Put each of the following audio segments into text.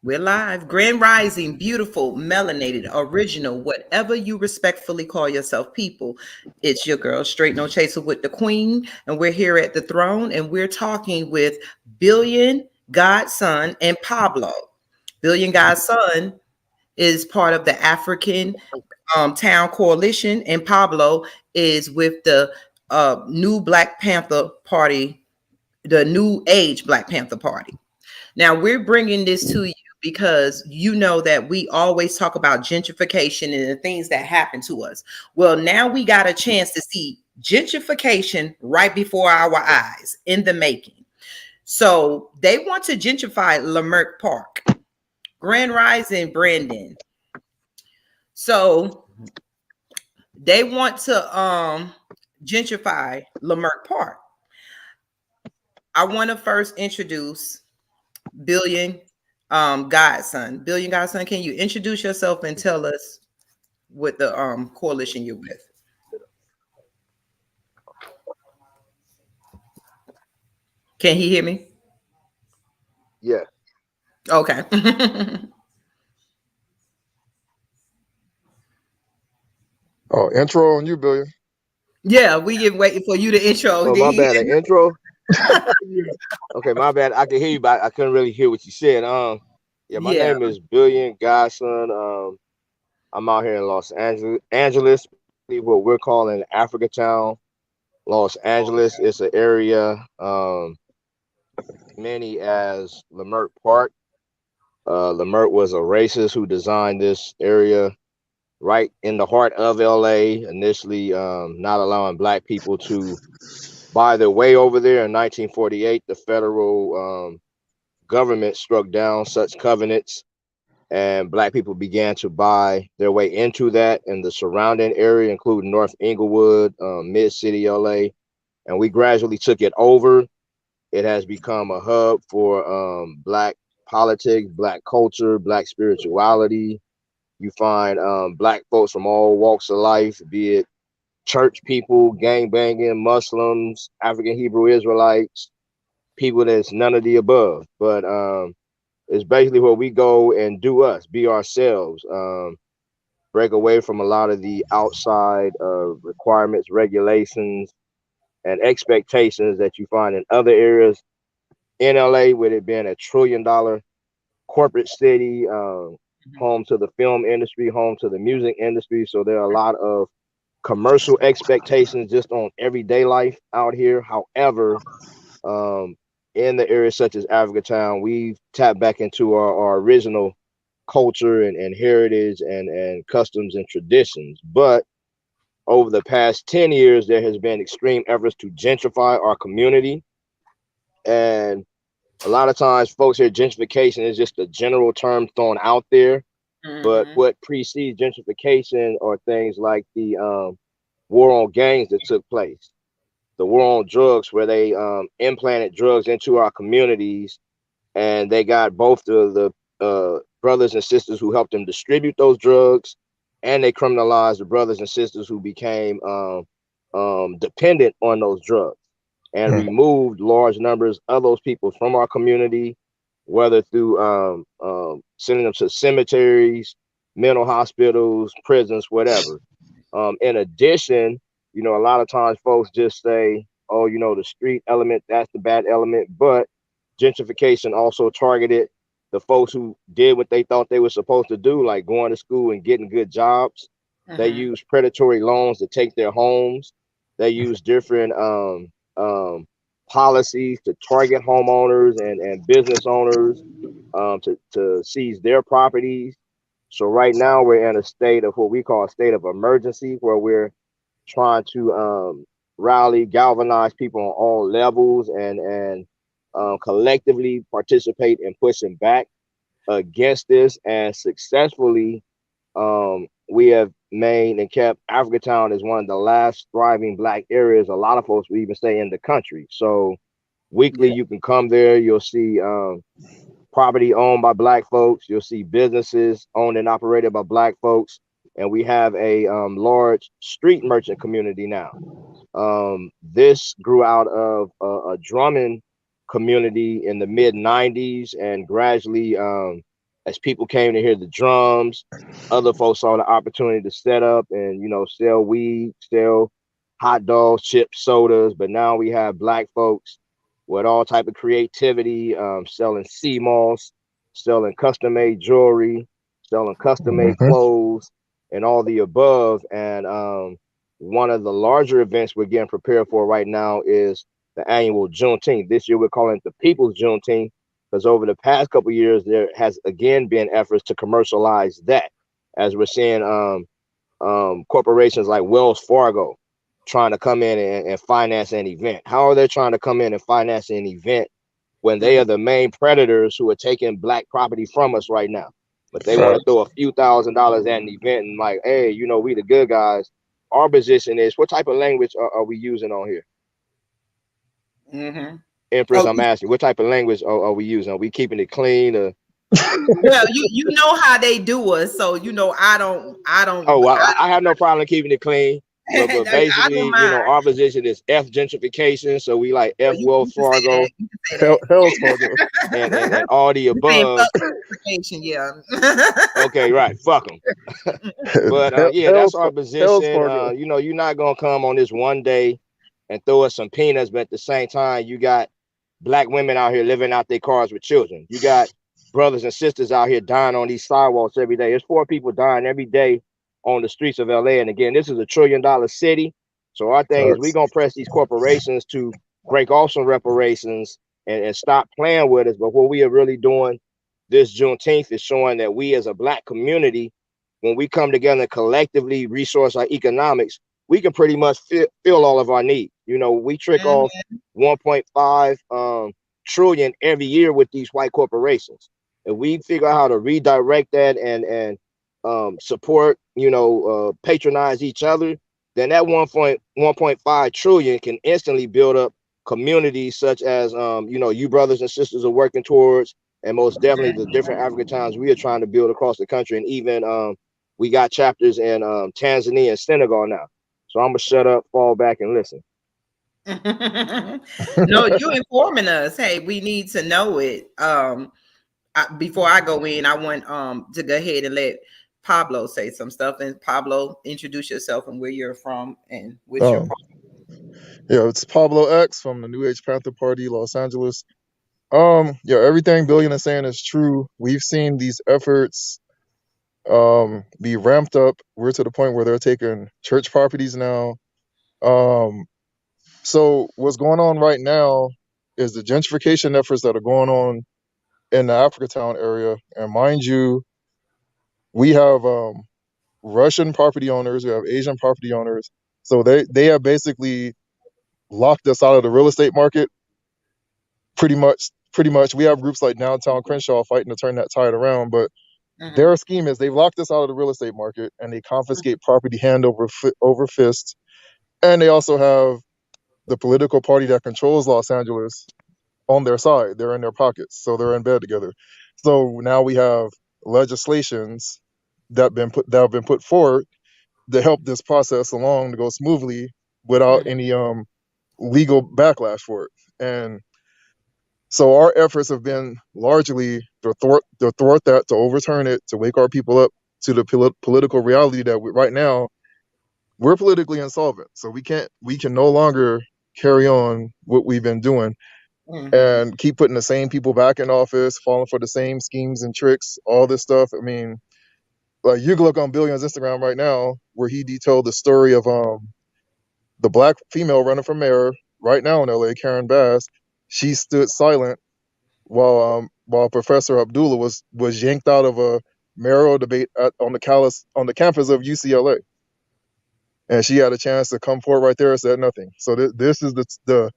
We're live. Grand Rising, beautiful, melanated, original, whatever you respectfully call yourself, people. It's your girl, Straight No Chaser with the Queen, and we're here at the throne, and we're talking with Billion, Godson, and Pablo. Billion Godson is part of the African Town Coalition, and Pablo is with the New Black Panther Party, the New Age Black Panther Party. Now we're bringing this to you because you know that we always talk about gentrification and the things that happen to us. Well, now we got a chance to see gentrification right before our eyes in the making. So they want to gentrify Leimert Park, Grand Rising, Brandon. So they want to gentrify Leimert Park. I want to first introduce Billion Godson. Billion Godson, can you introduce yourself and tell us what the coalition you're with? Can he hear me? Yeah. Okay. Oh, intro on you, Billion. Yeah, we get waiting for you to intro. Oh, Did my he bad. An hear intro. Yeah. Okay, my bad. I can hear you, but I couldn't really hear what you said. Yeah, my Yeah. name is Billion Godson. I'm out here in Los Angeles, what we're calling Africa Town, Los Angeles. It's an area, many as Leimert Park. Leimert was a racist who designed this area right in the heart of LA, initially not allowing black people to buy their way over there. In 1948, the federal government struck down such covenants, and black people began to buy their way into that and the surrounding area, including North Inglewood, Mid City, LA. And we gradually took it over. It has become a hub for black politics, black culture, black spirituality. You find black folks from all walks of life, be it church people, gang banging, Muslims, African Hebrew Israelites, people that's none of the above. But it's basically where we go and do us, be ourselves, break away from a lot of the outside requirements, regulations, and expectations that you find in other areas in LA, with it being $1 trillion corporate city, home to the film industry, home to the music industry. So there are a lot of commercial expectations just on everyday life out here. However, um, in the areas such as Africa Town, we've tapped back into our original culture and heritage and customs and traditions. But over the past 10 years, there has been extreme efforts to gentrify our community. And a lot of times folks hear gentrification is just a general term thrown out there. But Mhm. what precedes gentrification are things like the war on gangs that took place, the war on drugs, where they implanted drugs into our communities, and they got both the brothers and sisters who helped them distribute those drugs, and they criminalized the brothers and sisters who became dependent on those drugs, and Mm. removed large numbers of those people from our community, whether through sending them to cemeteries, mental hospitals, prisons, whatever. In addition, a lot of times folks just say, oh, the street element, that's the bad element. But gentrification also targeted the folks who did what they thought they were supposed to do, like going to school and getting good jobs. They Mhm. use predatory loans to take their homes. They use different policies to target homeowners and business owners, to seize their properties. So right now we're in a state of what we call a state of emergency, where we're trying to rally, galvanize people on all levels, and collectively participate in pushing back against this. And successfully, we have made and kept Africatown as one of the last thriving black areas. A lot of folks will even say in the country. So weekly, Yeah. you can come there. You'll see property owned by black folks. You'll see businesses owned and operated by black folks. And we have a large street merchant community now. This grew out of a drumming community in the mid 90s, and gradually as people came to hear the drums, other folks saw the opportunity to set up and sell weed, sell hot dogs, chips, sodas. But now we have black folks with all type of creativity, selling sea moss, selling custom made jewelry, selling custom made Mm-hmm. clothes, and all the above. And one of the larger events we're getting prepared for right now is the annual Juneteenth. This year we're calling it the People's Juneteenth, because over the past couple of years there has again been efforts to commercialize that, as we're seeing corporations like Wells Fargo trying to come in and finance an event. How are they trying to come in and finance an event when they are the main predators who are taking black property from us right now? But they want to throw a few $1,000s at an event and like, hey, we the good guys. Our position is, what type of language are we using on here? Mm-hmm. Empress, I'm asking, what type of language are we using? Are we keeping it clean? Or? Well, you know how they do us, so I don't. Oh, I have no problem keeping it clean. But I don't basically, mind. our position is F gentrification. So we like Well, F Wells you can say that. Fargo You can say that. Hell's Fargo. and all the You saying above. fuck gentrification, yeah. Okay, right. Fuck them. But yeah, that's our Hell's position. Fargo. You're not gonna come on this one day and throw us some peanuts, but at the same time, you got black women out here living out their cars with children. You got brothers and sisters out here dying on these sidewalks every day. There's 4 people dying every day on the streets of LA. And again, this is $1 trillion city. So our thing is, we're gonna press these corporations to break off some reparations and stop playing with us. But what we are really doing this Juneteenth is showing that we as a black community, when we come together and collectively resource our economics, we can pretty much fill all of our needs. We trick off 1.5 trillion every year with these white corporations. If we figure out how to redirect that and support, patronize each other, then that 1.5 trillion can instantly build up communities such as you brothers and sisters are working towards, and most definitely the different African towns we are trying to build across the country. And even we got chapters in Tanzania and Senegal now. So I'm gonna shut up, fall back, and listen. No, you informing us. Hey, we need to know it. Before I go in, I want to go ahead and let Pablo say some stuff. And Pablo, introduce yourself and where you're from and what's your Yeah, it's Pablo X from the New Age Panther Party, Los Angeles. Yeah, everything Billion is saying is true. We've seen these efforts be ramped up. We're to the point where they're taking church properties now. So what's going on right now is the gentrification efforts that are going on in the Africatown area. And mind you, we have Russian property owners, we have Asian property owners. So they have basically locked us out of the real estate market. Pretty much, we have groups like Downtown Crenshaw fighting to turn that tide around. But their scheme is they've locked us out of the real estate market and they confiscate property hand over fist. And they also have the political party that controls Los Angeles on their side. They're in their pockets, so they're in bed together. So now we have legislations that have been put forward to help this process along to go smoothly without any legal backlash for it. And so our efforts have been largely to thwart that, to overturn it, to wake our people up to the political reality that right now we're politically insolvent. So we can no longer carry on what we've been doing and keep putting the same people back in office, falling for the same schemes and tricks, all this stuff. I mean, like you can look on Billion's Instagram right now where he detailed the story of the black female running for mayor right now in LA, Karen Bass. She stood silent while Professor Abdullah was yanked out of a mayoral debate on the campus of UCLA, and she had a chance to come forward right there and said nothing. So this is the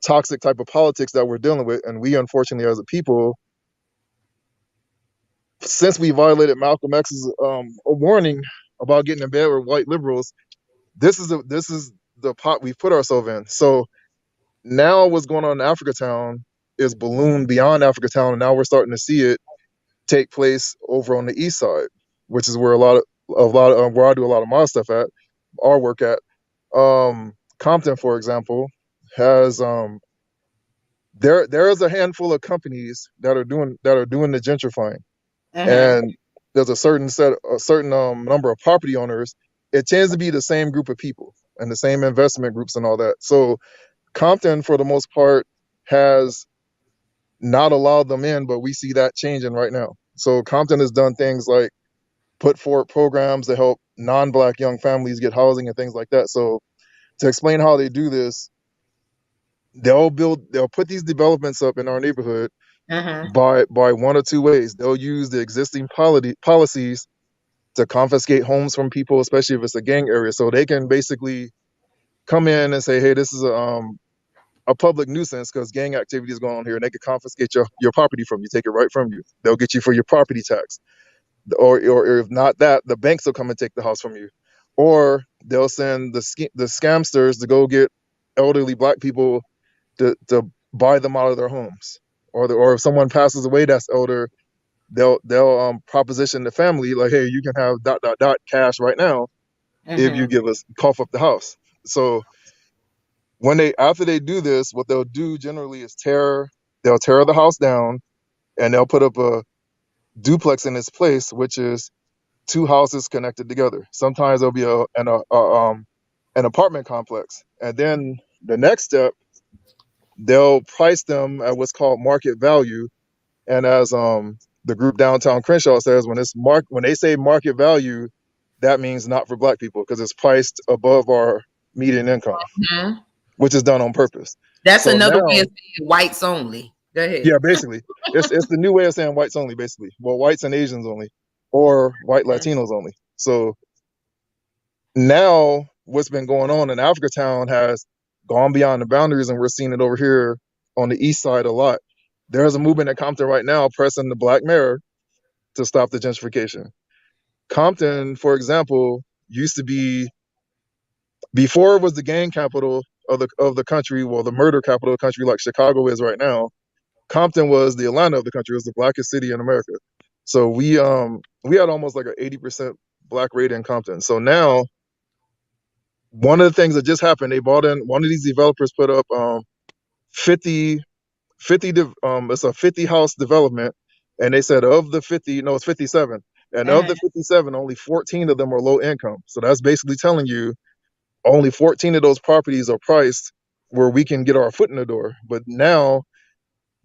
toxic type of politics that we're dealing with, and we unfortunately as a people, since we violated Malcolm X's a warning about getting in bed with white liberals, this is the pot we've put ourselves in. So now what's going on in Africatown is ballooned beyond Africatown, and now we're starting to see it take place over on the east side, which is where a lot of where I do a lot of my stuff at, our work at. Compton, for example, has there is a handful of companies that are doing the gentrifying, and there's a certain number of property owners. It tends to be the same group of people and the same investment groups and all that. So Compton, for the most part, has not allowed them in, but we see that changing right now. So Compton has done things like put forward programs to help non-Black young families get housing and things like that. So to explain how they do this, they'll put these developments up in our neighborhood by one or two ways. They'll use the existing policies to confiscate homes from people, especially if it's a gang area. So they can basically come in and say, hey, this is a public nuisance because gang activity is going on here, and they could confiscate your property from you, take it right from you. They'll get you for your property tax. Or if not that, the banks will come and take the house from you. Or they'll send the scamsters to go get elderly Black people to buy them out of their homes. Or if someone passes away that's elder, they'll proposition the family like, hey, you can have ... cash right now if you give us cough up the house. So after they do this, what they'll do generally is they'll tear the house down, and they'll put up a duplex in its place, which is two houses connected together. Sometimes there'll be an apartment complex, and then the next step, they'll price them at what's called market value. And as the group Downtown Crenshaw says, when they say market value, that means not for Black people because it's priced above our median income, which is done on purpose. That's So another now, way of saying whites only. Go ahead. yeah, basically, it's the new way of saying whites only, basically. Well, whites and Asians only, or white Latinos only. So now what's been going on in Africatown has gone beyond the boundaries, and we're seeing it over here on the east side a lot. There's a movement in Compton right now pressing the Black mayor to stop the gentrification. Compton, for example, used to be, before it was the gang capital of the country, well, the murder capital of the country like Chicago is right now, Compton was the Atlanta of the country. It was the blackest city in America. So we had almost like an 80% Black rate in Compton. So now, one of the things that just happened, they bought in, one of these developers put up 50 it's a 50 house development, and they said of the 50, no, it's 57, and of the 57, only 14 of them are low income. So that's basically telling you only 14 of those properties are priced where we can get our foot in the door. But now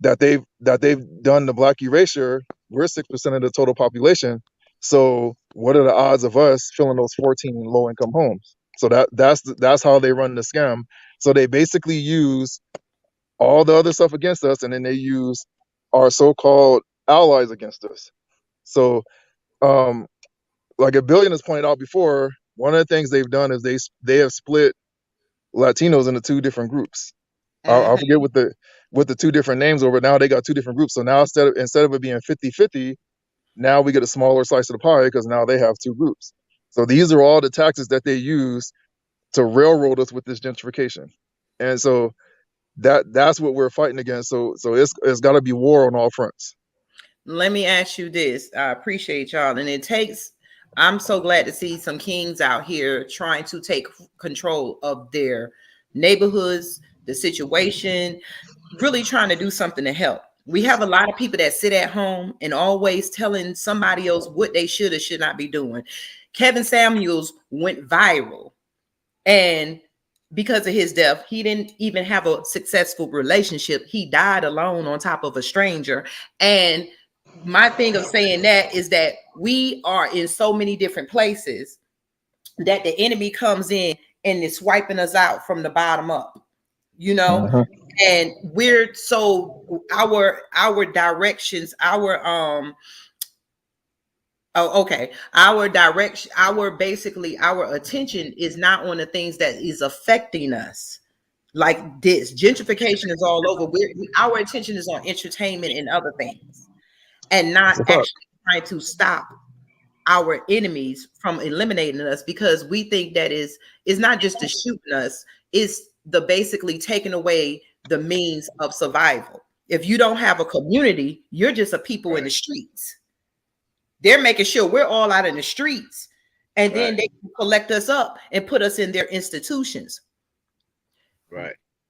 that they've done the Black erasure, we're 6% of the total population. So what are the odds of us filling those 14 low income homes? So that's how they run the scam. So they basically use all the other stuff against us, and then they use our so-called allies against us. So like a billion has pointed out before, one of the things they've done is they have split Latinos into two different groups. I forget what the two different names were, but now they got two different groups. So now instead of it being 50-50, now we get a smaller slice of the pie because now they have two groups. So these are all the tactics that they use to railroad us with this gentrification. And so that's what we're fighting against. So it's got to be war on all fronts. Let me ask you this. I appreciate y'all. And I'm so glad to see some kings out here trying to take control of their neighborhoods, the situation, really trying to do something to help. We have a lot of people that sit at home and always telling somebody else what they should or should not be doing. Kevin Samuels went viral, and because of his death, he didn't even have a successful relationship. He died alone on top of a stranger. And my thing of saying that is that we are in so many different places that the enemy comes in and is swiping us out from the bottom up, and we're so our directions, our direction, our attention is not on the things that is affecting us. Like this gentrification is all over. Our attention is on entertainment and other things, and not actually trying to stop our enemies from eliminating us, because we think that is not just the shooting us, it's the basically taking away the means of survival. If you don't have a community, you're just a people in the streets. They're making sure we're all out in the streets, and then they can collect us up and put us in their institutions,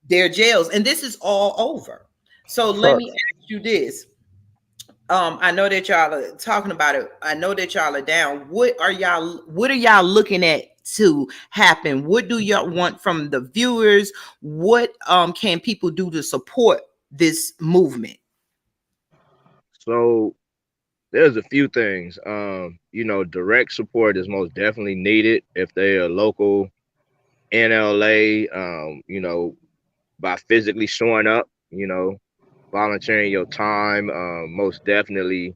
their jails, and this is all over. So let me ask you this. I know that y'all are talking about it. I know that y'all are down. What are y'all looking at to happen? What do y'all want from the viewers? What can people do to support this movement? So there's a few things. Direct support is most definitely needed if they are local in LA. By physically showing up, volunteering your time, most definitely,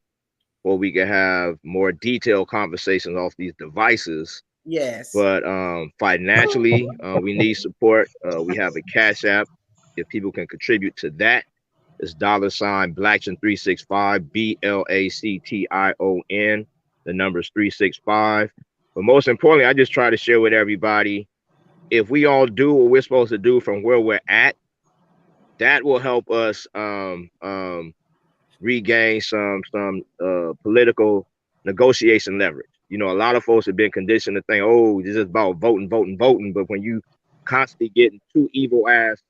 or we can have more detailed conversations off these devices. Yes. But financially, we need support. We have a Cash App. If people can contribute to that, it's $ Blacktion365, BLACTION. The number is 365. But most importantly, I just try to share with everybody, if we all do what we're supposed to do from where we're at, that will help us regain some political negotiation leverage. A lot of folks have been conditioned to think, oh, this is about voting, voting, voting. But when you constantly getting two evil ass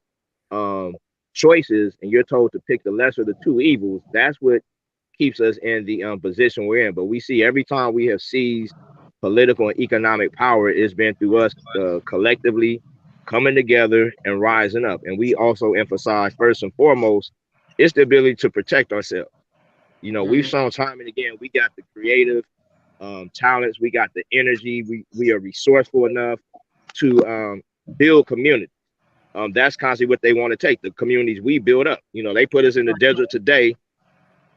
um, choices and you're told to pick the lesser of the two evils, that's what keeps us in the position we're in. But we see every time we have seized political and economic power, it's been through us collectively coming together and rising up. And we also emphasize, first and foremost, it's the ability to protect ourselves. We've Mhm. shown time and again, we got the creative talents, we got the energy, we are resourceful enough to build community. That's constantly what they want to take, the communities we build up. They put us in the desert today.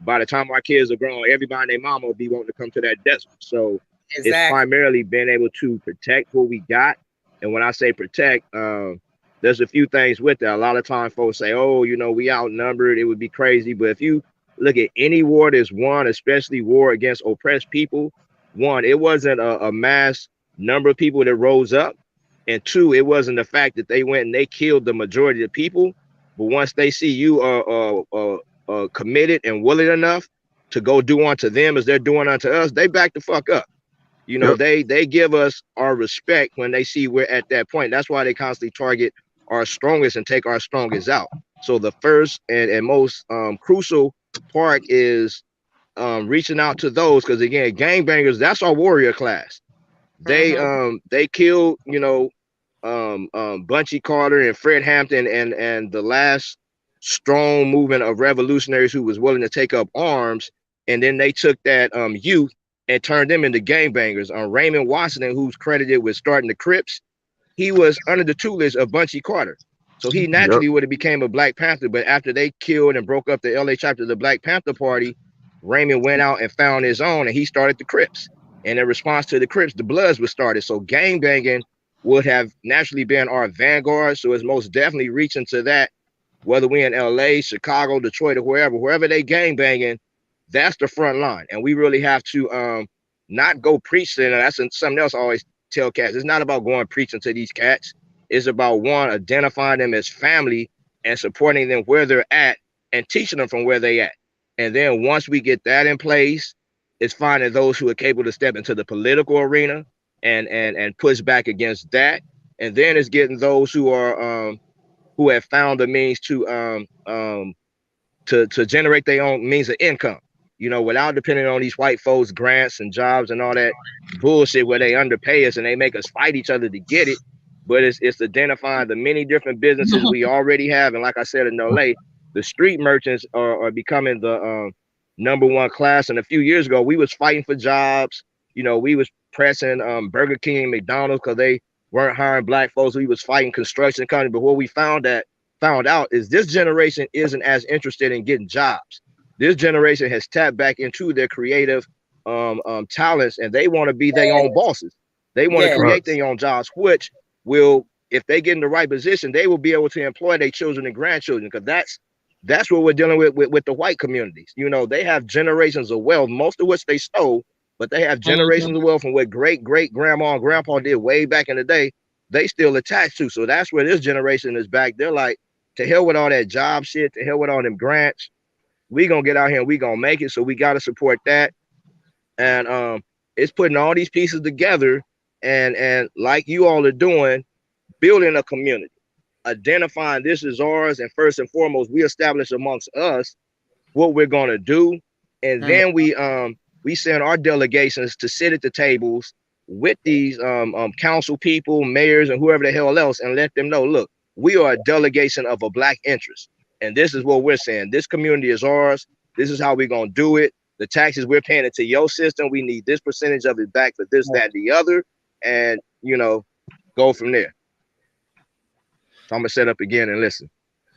By the time our kids are grown, everybody and their mama will be wanting to come to that desert. So it's Exactly. primarily being able to protect what we got. And when I say protect, there's a few things with that. A lot of times folks say, oh, we outnumbered, it would be crazy. But if you look at any war that's won, especially war against oppressed people, one, it wasn't a mass number of people that rose up. And two, it wasn't the fact that they went and they killed the majority of the people. But once they see you committed and willing enough to go do unto them as they're doing unto us, they back the fuck up. Yep. They give us our respect when they see we're at that point. That's why they constantly target our strongest and take our strongest out. So the first and most crucial part is reaching out to those, because again, gangbangers, that's our warrior class. Mhm. They killed, Bunchy Carter and Fred Hampton and the last strong movement of revolutionaries who was willing to take up arms, and then they took that youth and turned them into gangbangers. Raymond Washington, who's credited with starting the Crips, he was under the tutelage of Bunchy Carter. So he Yep. naturally would have became a Black Panther. But after they killed and broke up the LA chapter of the Black Panther Party, Raymond went out and found his own, and he started the Crips. And in response to the Crips, the Bloods was started. So gang banging would have naturally been our vanguard. So it's most definitely reaching to that, whether we in LA, Chicago, Detroit, or wherever they gang banging, that's the front line. And we really have to not go preaching. And that's something else I always tell cats. It's not about going preaching to these cats. It's about, one, identifying them as family and supporting them where they're at and teaching them from where they at. And then once we get that in place, it's finding those who are capable to step into the political arena and push back against that. And then it's getting those who have found the means to generate their own means of income, without depending on these white folks' grants and jobs and all that bullshit where they underpay us and they make us fight each other to get it. But it's identifying the many different businesses we already have. And like I said in LA, the street merchants are becoming the number one class. And a few years ago, we was fighting for jobs. We was pressing Burger King, McDonald's, because they weren't hiring Black folks. We was fighting construction companies. But what we found out is this generation isn't as interested in getting jobs. This generation has tapped back into their creative talents, and they want to be their own bosses. They want to Yes. create Facts. their own jobs, which will, if they get in the right position, they will be able to employ their children and grandchildren, because that's what we're dealing with the white communities. They have generations of wealth, most of which they stole, but they have Mhm. generations of wealth from what great great grandma and grandpa did way back in the day. They still attached to. So that's where this generation is back. They're like, to hell with all that job shit, to hell with all them grants. We gonna get out here and we gonna make it. So we gotta support that. And it's putting all these pieces together and like you all are doing, building a community, identifying this is ours, and first and foremost, we establish amongst us what we're gonna do, And then we send our delegations to sit at the tables with these council people, mayors, and whoever the hell else, and let them know, look, we are a delegation of a black interest. And this is what we're saying. This community is ours. This is how we're going to do it. The taxes we're paying into your system, we need this percentage of it back for this, that, and the other. And, you know, go from there. So I'm going to set up again and listen.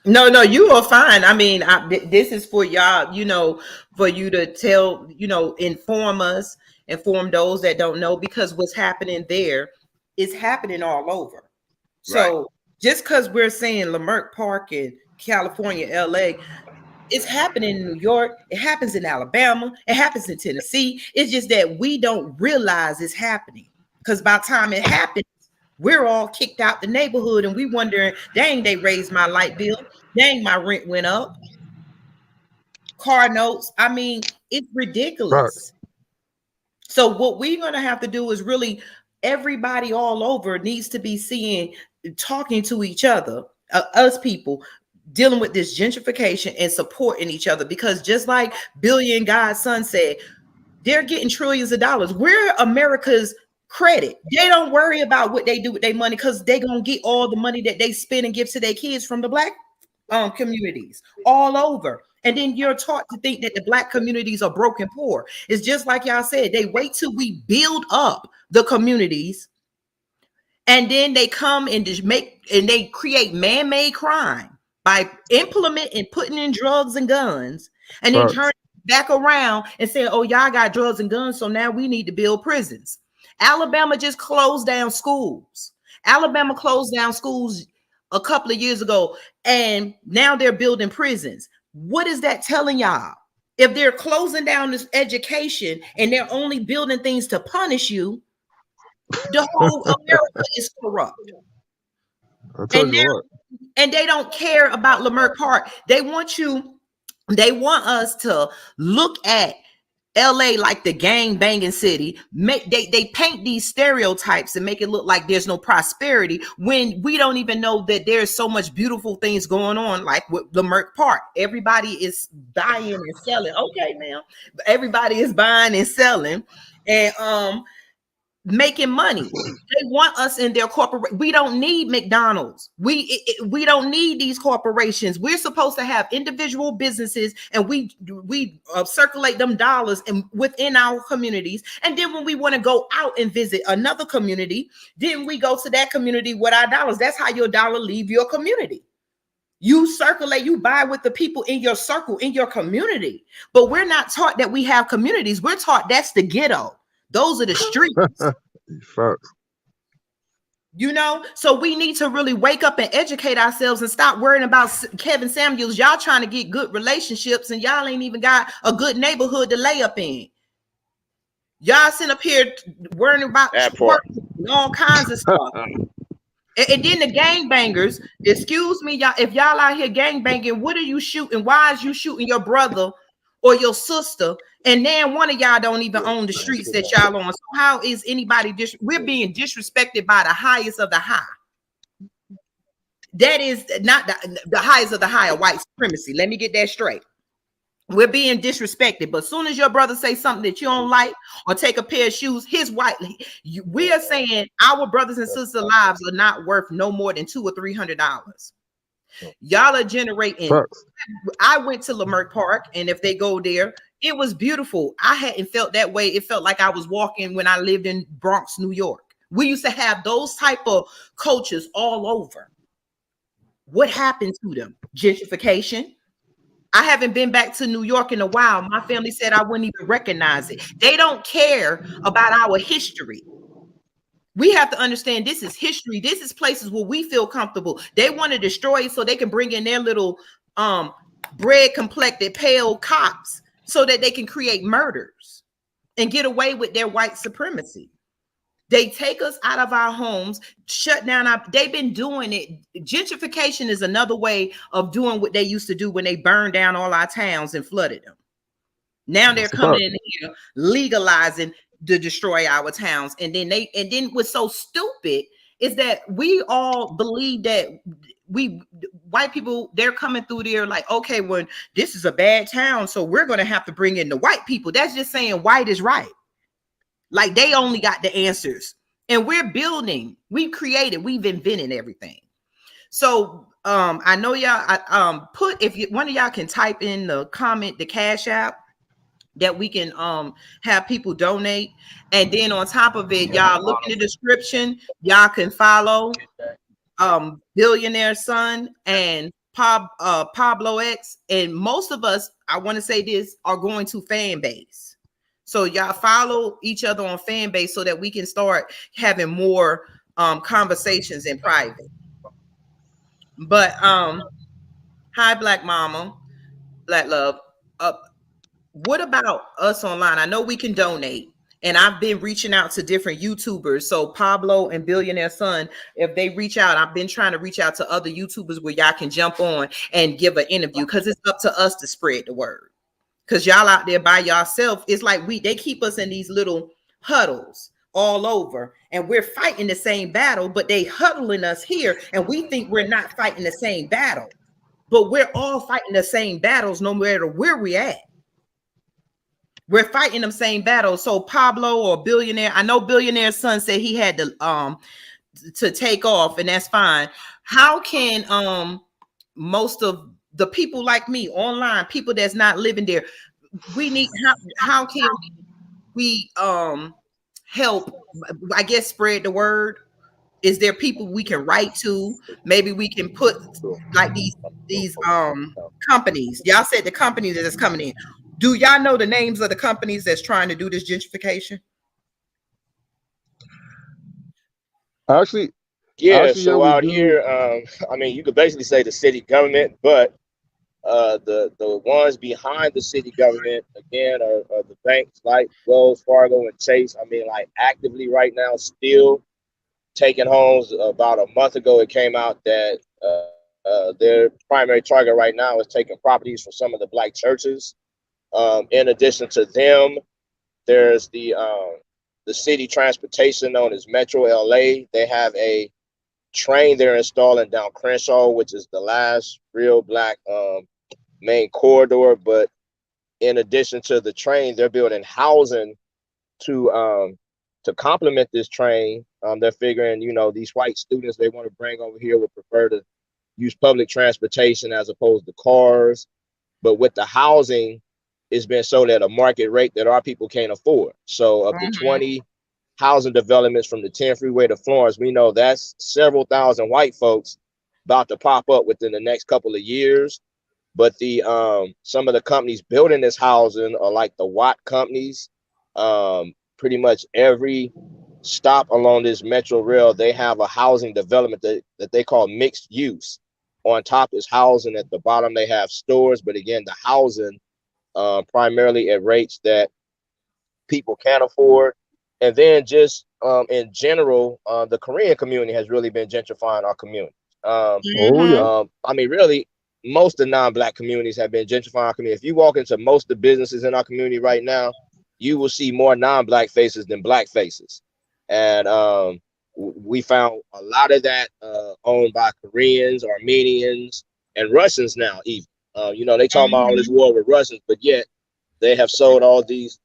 No, you are fine. I mean, this is for y'all, you know, for you to tell, you know, inform us, inform those that don't know, because what's happening there is happening all over. So just because we're saying Leimert Park in California, LA, it's happening in New York, it happens in Alabama, it happens in Tennessee. It's just that we don't realize it's happening, because by the time it happens, we're all kicked out the neighborhood and we wondering, dang, they raised my light bill. Dang, my rent went up. Car notes. I mean, it's ridiculous. So what we're going to have to do is really, everybody all over needs to be seeing, talking to each other, us people, dealing with this gentrification and supporting each other. Because just like BillionsunGod's son said, they're getting trillions of dollars. We're America's credit. They don't worry about what they do with their money, because they're going to get all the money that they spend and give to their kids from the black communities all over. And then you're taught to think that the black communities are broken poor. It's just like y'all said, they wait till we build up the communities, and then they come and just they create man-made crime by implementing, putting in drugs and guns, and then turn back around and say, oh, y'all got drugs and guns, so now we need to build prisons. Alabama just closed down schools. Alabama closed down schools a couple of years ago, and now they're building prisons. What is that telling y'all? If they're closing down this education and they're only building things to punish you, the whole America is corrupt. And they don't care about Leimert Park. They want us to look at LA like the gang banging city. They paint these stereotypes and make it look like there's no prosperity, when we don't even know that there's so much beautiful things going on, like with Leimert Park. Everybody is buying and selling. Okay, ma'am. Everybody is buying and selling and making money. They want us in their corporate. We don't need McDonald's. We don't need these corporations. We're supposed to have individual businesses, and we circulate them dollars within our communities. And then when we want to go out and visit another community, then we go to that community with our dollars. That's how your dollar leave your community. You circulate, you buy with the people in your circle, in your community. But we're not taught that we have communities. We're taught that's the ghetto. Those are the streets. You know, so we need to really wake up and educate ourselves and stop worrying about Kevin Samuels. Y'all trying to get good relationships, and y'all ain't even got a good neighborhood to lay up in. Y'all sitting up here worrying about all kinds of stuff. And then the gangbangers, excuse me, y'all, if y'all out here gangbanging, what are you shooting? Why is you shooting your brother or your sister? And then one of y'all don't even own the streets that y'all on. So how is anybody we're being disrespected by the highest of the high. That is not the highest of the high of white supremacy. Let me get that straight. We're being disrespected, but as soon as your brother say something that you don't like or take a pair of shoes, we are saying our brothers and sisters' lives are not worth no more than $200 or $300. Y'all are generating. I went to Leimert Park, and if they go there, it was beautiful. I hadn't felt that way. It felt like I was walking when I lived in Bronx, New York. We used to have those type of cultures all over. What happened to them? Gentrification. I haven't been back to New York in a while. My family said I wouldn't even recognize it. They don't care about our history. We have to understand this is history. This is places where we feel comfortable. They want to destroy it so they can bring in their little bread complected pale cops so that they can create murders and get away with their white supremacy. They take us out of our homes, shut down they've been doing it. Gentrification is another way of doing what they used to do when they burned down all our towns and flooded them. Now they're coming in here legalizing to destroy our towns. And then what's so stupid is that we all believe that we white people, they're coming through there like, okay, when this is a bad town, so we're gonna have to bring in the white people. That's just saying white is right. Like they only got the answers. And we're building, we've created, we've invented everything. So I know y'all put, if you, one of y'all can type in the comment, the Cash App, that we can have people donate. And then on top of it, y'all look in the description, y'all can follow Billionaire Son and Pablo X. And most of us, I want to say this, are going to fan base. So y'all follow each other on fan base so that we can start having more conversations in private. But hi Black Mama, Black Love. What about us online? I know we can donate, and I've been reaching out to different YouTubers. So Pablo and Billionaire Son, if they reach out, I've been trying to reach out to other YouTubers where y'all can jump on and give an interview, because it's up to us to spread the word. Because y'all out there by yourself, it's like they keep us in these little huddles all over, and we're fighting the same battle, but they huddling us here, and we think we're not fighting the same battle, but we're all fighting the same battles no matter where we're at. We're fighting them same battles. So Pablo or Billionaire, I know Billionaire Son said he had to take off, and that's fine. How can most of the people like me online, people that's not living there, we need, how can we help, I guess, spread the word? Is there people we can write to? Maybe we can put like these companies. Y'all said the companies that is coming in. Do y'all know the names of the companies that's trying to do this gentrification? Actually, Yeah, yeah, so we out do. here, I mean, you could basically say the city government, but the ones behind the city government again are the banks like Wells Fargo and Chase. I mean, like actively right now, still taking homes. About a month ago, it came out that their primary target right now is taking properties from some of the black churches. In addition to them, there's the city transportation known as Metro LA. They have a train they're installing down Crenshaw, which is the last real black main corridor. But in addition to the train, they're building housing to complement this train. They're figuring, you know, these white students they want to bring over here would prefer to use public transportation as opposed to cars. But with the housing, it's been sold at a market rate that our people can't afford. So of the 20 housing developments from the 10 freeway to Florence, we know that's several thousand white folks about to pop up within the next couple of years. But the some of the companies building this housing are like the Watt companies. Pretty much every stop along this Metro Rail, they have a housing development that they call mixed use. On top is housing, at the bottom they have stores, but again, the housing primarily at rates that people can't afford. And then just in general, the Korean community has really been gentrifying our community. Oh yeah. I mean, really, most of the non-black communities have been gentrifying our community. If you walk into most of the businesses in our community right now, you will see more non-black faces than black faces. And we found a lot of that owned by Koreans, Armenians, and Russians now even. You know, they talk about all this war with Russians, but yet they have sold all this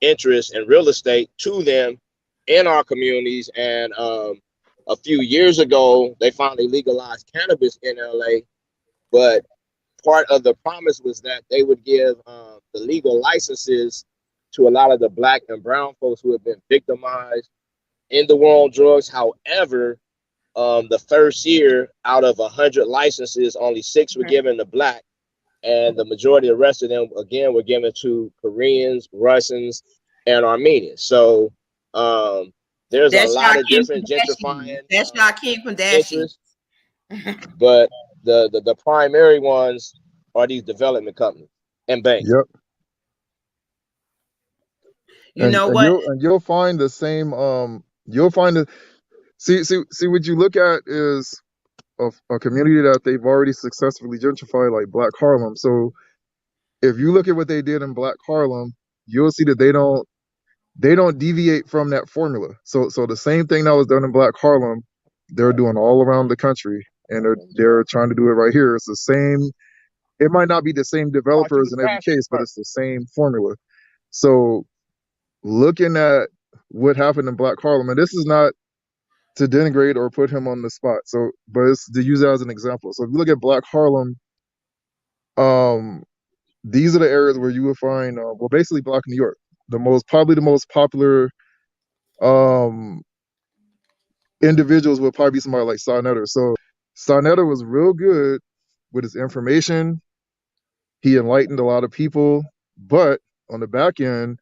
interest in real estate to them in our communities. And a few years ago, they finally legalized cannabis in LA. But part of the promise was that they would give the legal licenses to a lot of the black and brown folks who have been victimized in the war on drugs. However, the first year out of 100 licenses, only 6 were given to black, and the majority of the rest of them, again, were given to Koreans, Russians, and Armenians. So there's a lot of different gentrifying interests, but the primary ones are these development companies and banks. Yep. You know And what? you'll find the same. You'll find the see what you look at is a community that they've already successfully gentrified, like Black Harlem. So if you look at what they did in Black Harlem, you'll see that they don't deviate from that formula. So the same thing that was done in Black Harlem, they're doing all around the country. and they're trying to do it right here. It's the same. It might not be the same developers in every case, but it's the same formula. So looking at what happened in Black Harlem, and this is not to denigrate or put him on the spot. So, but it's to use it as an example. So if you look at Black Harlem, these are the areas where you will find, well, basically Black New York, probably the most popular individuals would probably be somebody like Sonetta. So Sonetta was real good with his information. He enlightened a lot of people, but on the back end,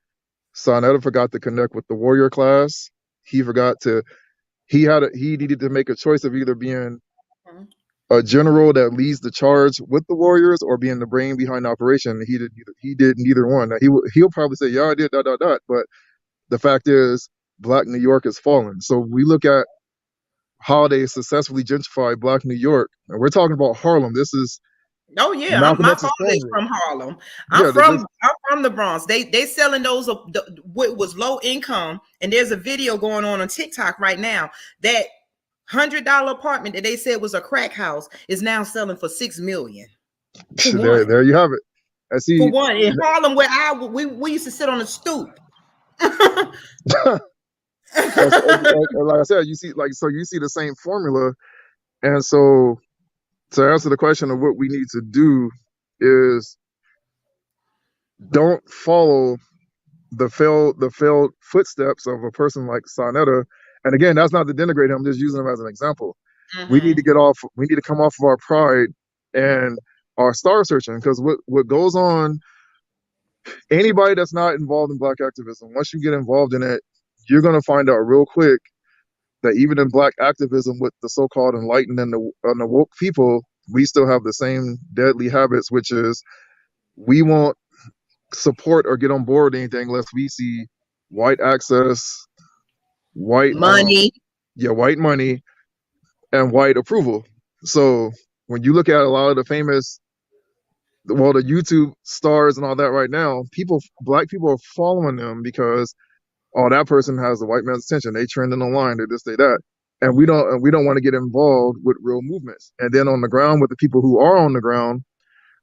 Sonetta forgot to connect with the warrior class. He needed to make a choice of either being a general that leads the charge with the warriors or being the brain behind the operation. He did neither one. Now, he'll probably say, yeah, I did, ... But the fact is, Black New York is fallen. So we look at how they successfully gentrified Black New York, and we're talking about Harlem. This is My father is from Harlem. I'm from the Bronx. They selling those what was low income, and there's a video going on TikTok right now that $100 apartment that they said was a crack house is now selling for $6 million. There you have it. I see. For one, in Harlem, where we used to sit on a stoop. Like I said, you see the same formula, and so to answer the question of what we need to do is don't follow the failed footsteps of a person like Sonetta. And again, that's not to denigrate him. I'm just using him as an example. We need to come off of our pride and our star searching, because what goes on, anybody that's not involved in Black activism, once you get involved in it, you're going to find out real quick that even in Black activism with the so-called enlightened and the woke people, we still have the same deadly habits, which is we won't support or get on board with anything unless we see white access, white money, white money, and white approval. So when you look at a lot of the famous, the YouTube stars and all that right now, Black people are following them because that person has the white man's attention. They trending online, they this, they that. And we don't want to get involved with real movements. And then on the ground, with the people who are on the ground,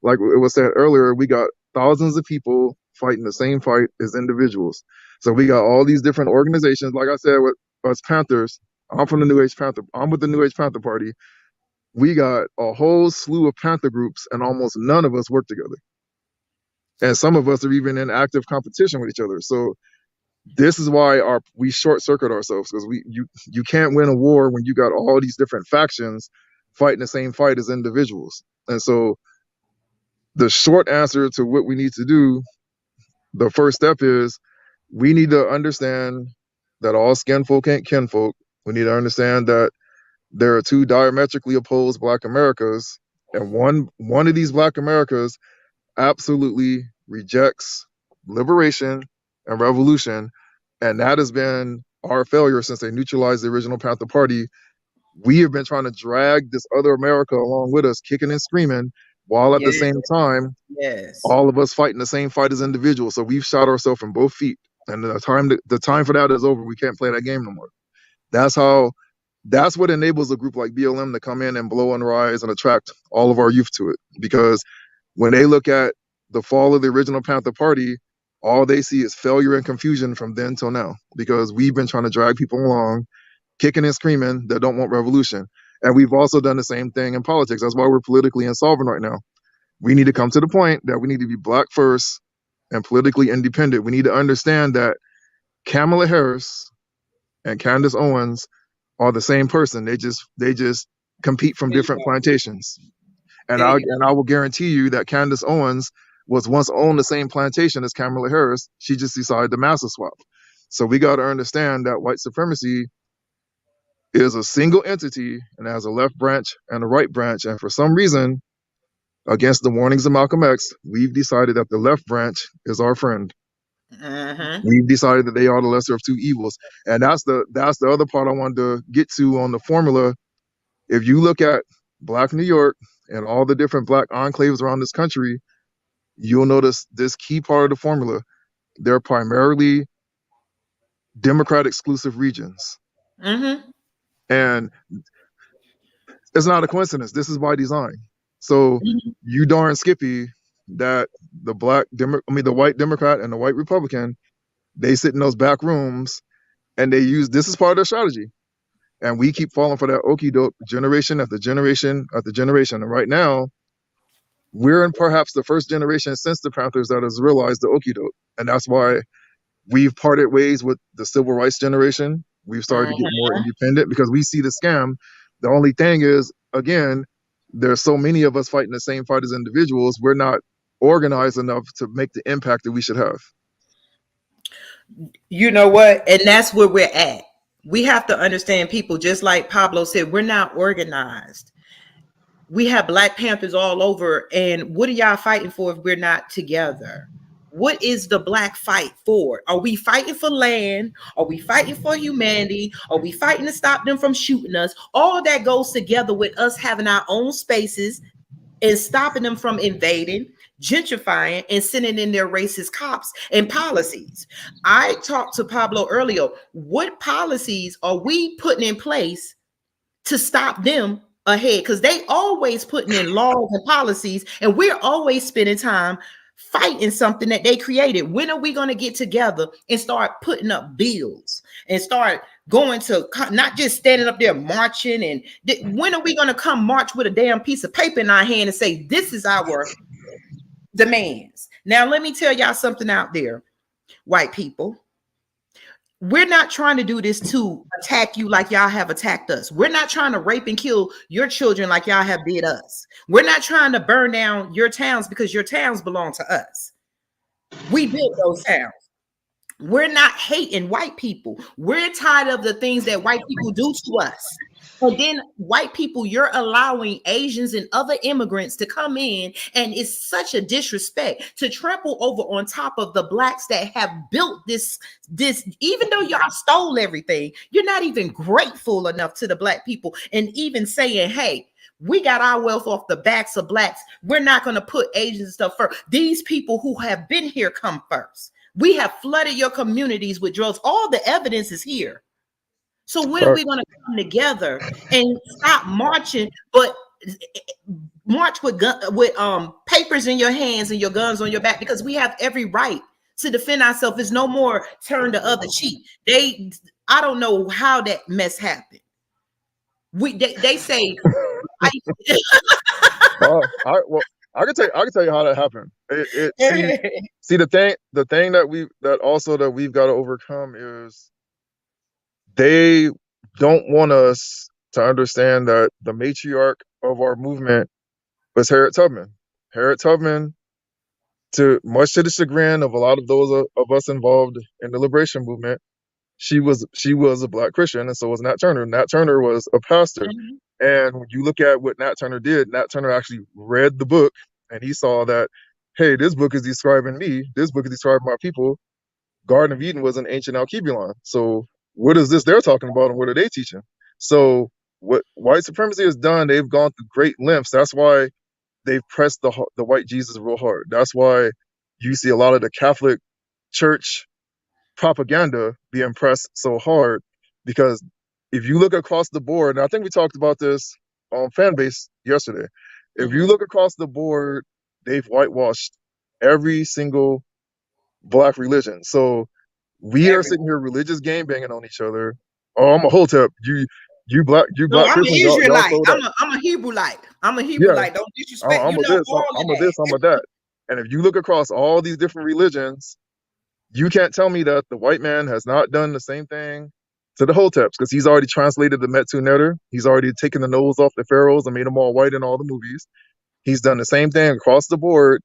like it was said earlier, we got thousands of people fighting the same fight as individuals. So we got all these different organizations. Like I said, with us Panthers, I'm from the New Age Panther. I'm with the New Age Panther Party. We got a whole slew of Panther groups, and almost none of us work together. And some of us are even in active competition with each other. So this is why we short circuit ourselves, because you can't win a war when you got all these different factions fighting the same fight as individuals. And so the short answer to what we need to do, the first step is we need to understand that all skin folk ain't kinfolk. We need to understand that there are two diametrically opposed Black Americas, and one of these Black Americas absolutely rejects liberation and revolution, and that has been our failure since they neutralized the original Panther Party. We have been trying to drag this other America along with us, kicking and screaming, while at the same time, all of us fighting the same fight as individuals. So we've shot ourselves in both feet, and the time for that is over. We can't play that game no more. That's what enables a group like BLM to come in and blow and rise and attract all of our youth to it. Because when they look at the fall of the original Panther Party, all they see is failure and confusion from then till now. Because we've been trying to drag people along, kicking and screaming, that don't want revolution. And we've also done the same thing in politics. That's why we're politically insolvent right now. We need to come to the point that we need to be Black first and politically independent. We need to understand that Kamala Harris and Candace Owens are the same person. They just compete from different plantations. And I will guarantee you that Candace Owens was once on the same plantation as Kamala Harris. She just decided to master swap. So we got to understand that white supremacy is a single entity and has a left branch and a right branch. And for some reason, against the warnings of Malcolm X, we've decided that the left branch is our friend. We've decided that they are the lesser of two evils. And that's the other part I wanted to get to on the formula. If you look at Black New York and all the different Black enclaves around this country, you'll notice this key part of the formula. They're primarily Democrat exclusive regions. And It's not a coincidence. This is by design. So Mhm. you darn Skippy that the the white Democrat and the white Republican, they sit in those back rooms and they use this is part of their strategy. And we keep falling for that okie doke generation after generation after generation. And right now, we're in perhaps the first generation since the Panthers that has realized the okie doke. And that's why we've parted ways with the civil rights generation. We've started to get more independent because we see the scam. The only thing is, again, there's so many of us fighting the same fight as individuals. We're not organized enough to make the impact that we should have. You know what? And that's where we're at. We have to understand people, just like Pablo said, we're not organized. We have Black Panthers all over. And what are y'all fighting for if we're not together? What is the Black fight for? Are we fighting for land? Are we fighting for humanity? Are we fighting to stop them from shooting us? All of that goes together with us having our own spaces and stopping them from invading, gentrifying, and sending in their racist cops and policies. I talked to Pablo earlier. What policies are we putting in place to stop them ahead? Because they always putting in laws and policies, and we're always spending time fighting something that they created. When are we going to get together and start putting up bills and start going to not just standing up there marching? And when are we going to come march with a damn piece of paper in our hand and say, this is our demands? Now, let me tell y'all something out there, white people. We're not trying to do this to attack you like y'all have attacked us. We're not trying to rape and kill your children like y'all have did us. We're not trying to burn down your towns because your towns belong to us. We built those towns. We're not hating white people. We're tired of the things that white people do to us. And then white people, you're allowing Asians and other immigrants to come in, and it's such a disrespect to trample over on top of the blacks that have built this. Even though y'all stole everything, you're not even grateful enough to the black people, and even saying, hey, we got our wealth off the backs of blacks. We're not going to put Asians and stuff first. These people who have been here come first. We have flooded your communities with drugs. All the evidence is here. So when are we going to come together and stop marching, but march with papers in your hands and your guns on your back? Because we have every right to defend ourselves. There's no more turn the other cheek. I don't know how that mess happened. They say. I can tell you how that happened. See the thing that we've got to overcome is they don't want us to understand that the matriarch of our movement was Harriet Tubman. Harriet Tubman, much to the chagrin of a lot of those of us involved in the liberation movement, she was a Black Christian, and so was Nat Turner. Nat Turner was a pastor. Mm-hmm. And when you look at what Nat Turner did, Nat Turner actually read the book, and he saw that, hey, this book is describing me. This book is describing my people. Garden of Eden was an ancient Alkebulan. So what is this they're talking about, and what are they teaching? So what white supremacy has done, they've gone through great lengths. That's why they've pressed the white Jesus real hard. That's why you see a lot of the Catholic Church propaganda being pressed so hard, because if you look across the board, and I think we talked about this on Fanbase yesterday, if you look across the board, they've whitewashed every single Black religion. So we are sitting here religious game banging on each other. Oh, I'm a Hotep. You black I'm Christians, an Israelite. I'm a Hebrewite. I'm a Hebrewite. Yeah. Don't disrespect. I'm a that. And if you look across all these different religions, you can't tell me that the white man has not done the same thing to the Hoteps, because he's already translated the Metu Neter. He's already taken the nose off the pharaohs and made them all white in all the movies. He's done the same thing across the board.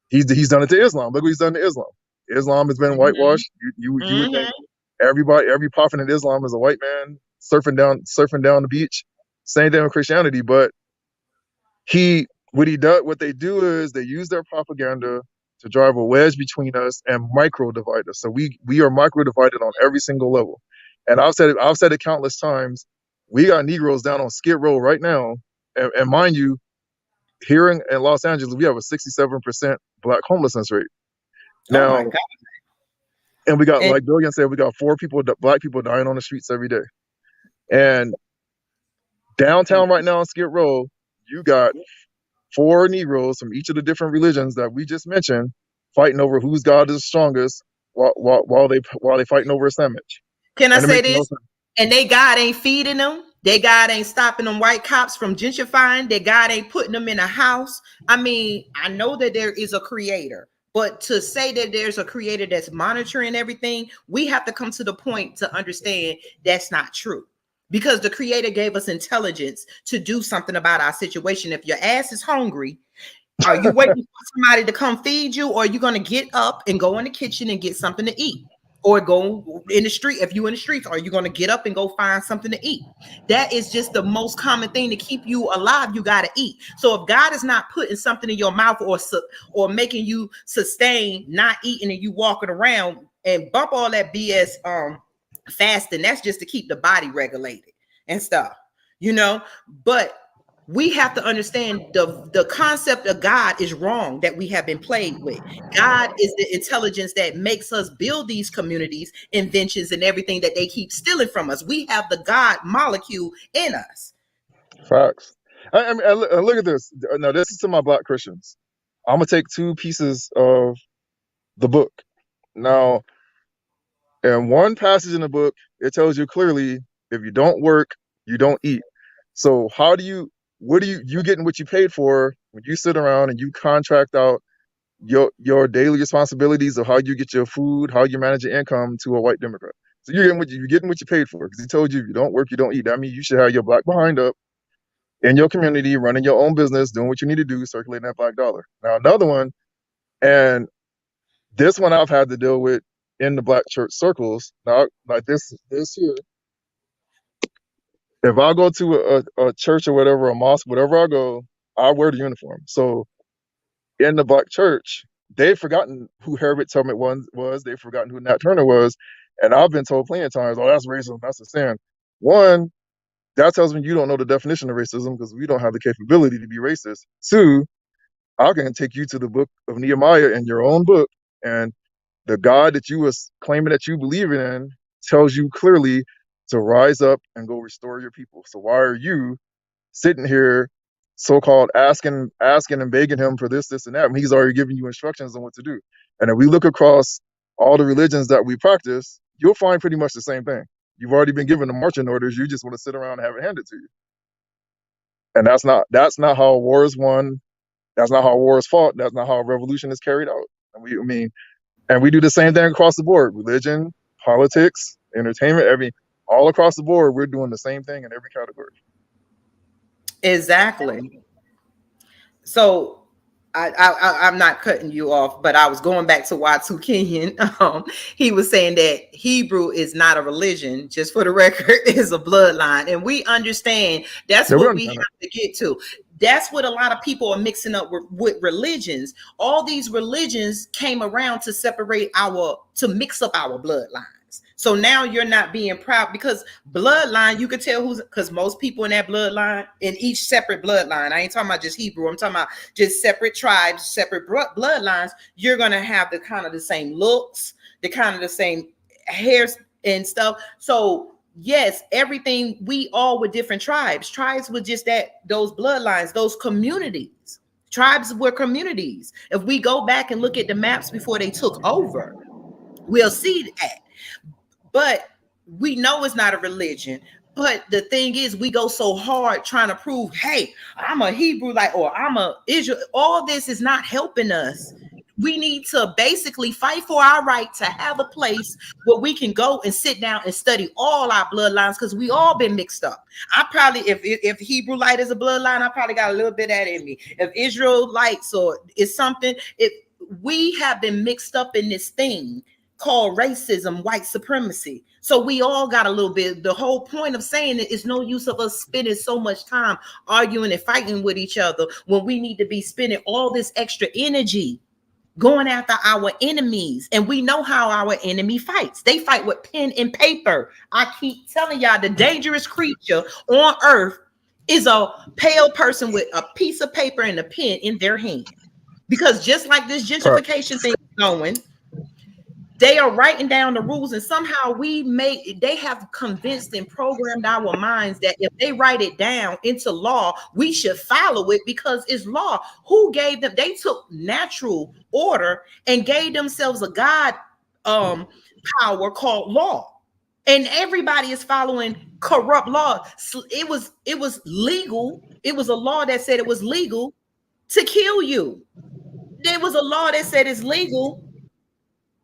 He's done it to Islam. Look what he's done to Islam. Islam has been whitewashed. You would think every prophet in Islam is a white man surfing down the beach. Same thing with Christianity, but what they do is they use their propaganda to drive a wedge between us and micro divide us. So we are micro divided on every single level. And I've said it countless times. We got Negroes down on Skid Row right now, and mind you, here in Los Angeles, we have a 67% Black homelessness rate. Now, oh my God. And we got, like Billion said, we got Black people dying on the streets every day. And Downtown right now on Skid Row, you got 4 Negroes from each of the different religions that we just mentioned fighting over whose God is strongest while they fighting over a sandwich. Can I And it say makes no this? sense. And they God ain't feeding them. Their God ain't stopping them white cops from gentrifying. Their God ain't putting them in a house. I mean, I know that there is a creator, but to say that there's a creator that's monitoring everything, we have to come to the point to understand that's not true. Because the creator gave us intelligence to do something about our situation. If your ass is hungry, are you waiting for somebody to come feed you, or are you going to get up and go in the kitchen and get something to eat? Or go in the street? If you're in the streets, are you going to get up and go find something to eat? That is just the most common thing to keep you alive. You got to eat. So if God is not putting something in your mouth or making you sustain not eating and you walking around and bump all that BS fasting, that's just to keep the body regulated and stuff, but we have to understand the concept of God is wrong that we have been played with. God is the intelligence that makes us build these communities, inventions, and everything that they keep stealing from us. We have the God molecule in us. Facts. I mean, look at this. Now, this is to my Black Christians. I'm gonna take 2 pieces of the book. Now, in one passage in the book, it tells you clearly, if you don't work, you don't eat. So what do you getting what you paid for when you sit around and you contract out your daily responsibilities of how you get your food, how you manage your income to a white Democrat. So you're getting what you paid for, because he told you if you don't work, you don't eat. That means you should have your Black behind up in your community, running your own business, doing what you need to do, circulating that Black dollar. Now another one, and this one I've had to deal with in the Black church circles. Now, like this here, if I go to a church or whatever, a mosque, whatever I go, I wear the uniform. So in the Black church, they've forgotten who Harriet Tubman was. They've forgotten who Nat Turner was. And I've been told plenty of times, oh, that's racism, that's a sin. One, that tells me you don't know the definition of racism, because we don't have the capability to be racist. 2, I can take you to the book of Nehemiah in your own book, and the God that you was claiming that you believe in tells you clearly to rise up and go restore your people. So why are you sitting here so-called asking and begging him for this, and that, when he's already giving you instructions on what to do? And if we look across all the religions that we practice, you'll find pretty much the same thing. You've already been given the marching orders. You just want to sit around and have it handed to you. And that's not how a war is won. That's not how a war is fought. That's not how a revolution is carried out. And we do the same thing across the board. Religion, politics, entertainment, all across the board, we're doing the same thing in every category. Exactly. So I'm not cutting you off, but I was going back to Y2 Kenyon. He was saying that Hebrew is not a religion, just for the record, is a bloodline. And we understand that's what we have to get to. That's what a lot of people are mixing up with religions. All these religions came around to mix up our bloodlines. So now you're not being proud, because bloodline, you could tell because most people in that bloodline, in each separate bloodline, I ain't talking about just Hebrew, I'm talking about just separate tribes, separate bloodlines, you're going to have the kind of the same looks, the kind of the same hairs and stuff. So yes, everything, we all were different tribes. Tribes were just those bloodlines, those communities. Tribes were communities. If we go back and look at the maps before they took over, we'll see that. But we know it's not a religion. But the thing is, we go so hard trying to prove, hey, I'm a Hebrew, or I'm a Israel. All this is not helping us. We need to basically fight for our right to have a place where we can go and sit down and study all our bloodlines, because we all been mixed up. I probably, if Hebrewite is a bloodline, I probably got a little bit of that in me. If Israelites or is something, we have been mixed up in this thing called racism, white supremacy. So we all got a little bit. The whole point of saying it is no use of us spending so much time arguing and fighting with each other when we need to be spending all this extra energy going after our enemies. And we know how our enemy fights. They fight with pen and paper. I keep telling y'all, the dangerous creature on earth is a pale person with a piece of paper and a pen in their hand. Because just like this gentrification thing is going, They are writing down the rules, and somehow they have convinced and programmed our minds that if they write it down into law, we should follow it because it's law. Who gave them? They took natural order and gave themselves a God power called law. And everybody is following corrupt law. It was legal. It was a law that said it was legal to kill you. There was a law that said it's legal